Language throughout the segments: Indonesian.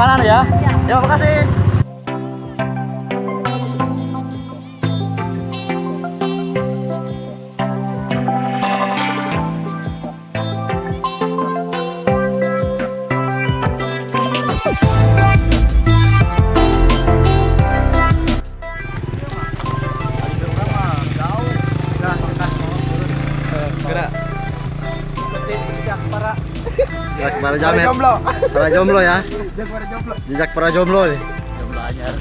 kanan ya. Iya. Ya, makasih. Gerak. Jejak para jamet. Jomblo. Para jomblo ya. Para jomblo. Jejak para jomblo nih. Jomblo anyar.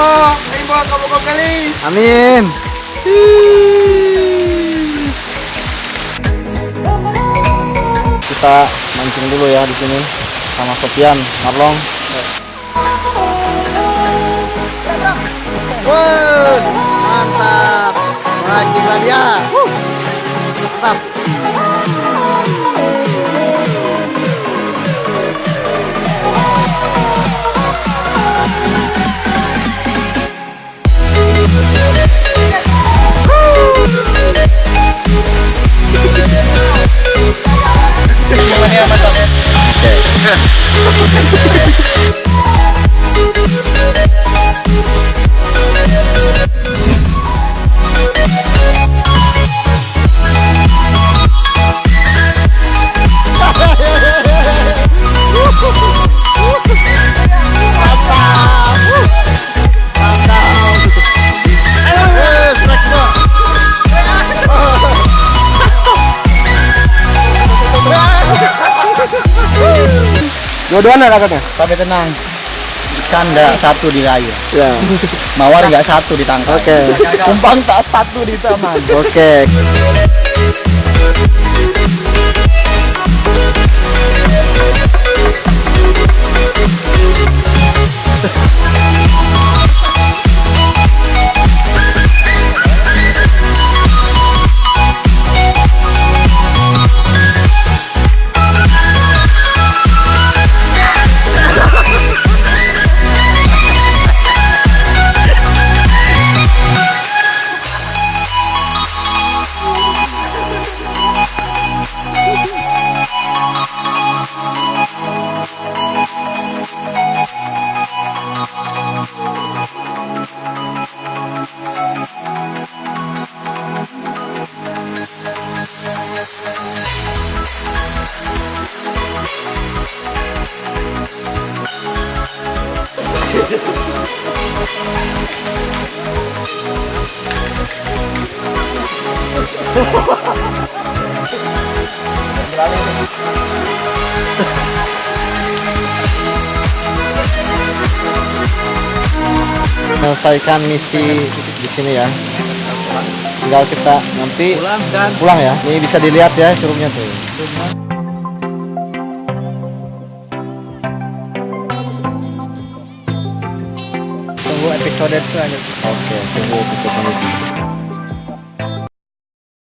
Allah, ibu kamu kali. Amin. Kita mancing dulu ya di sini sama Sofian, Marlong. Wow, mantap. Mancing lah dia. Mantap. Dua-duanya kakaknya. Tapi tenang, ikan nggak satu di air, Ya. mawar nggak satu di tangkai. Oke. Kumpang tak satu di taman. Oke. Selesaikan misi di sini ya. Tinggal kita nanti pulang ya. Ini bisa dilihat ya curugnya tuh. Tunggu episode selanjutnya. Oke, tunggu episode selanjutnya.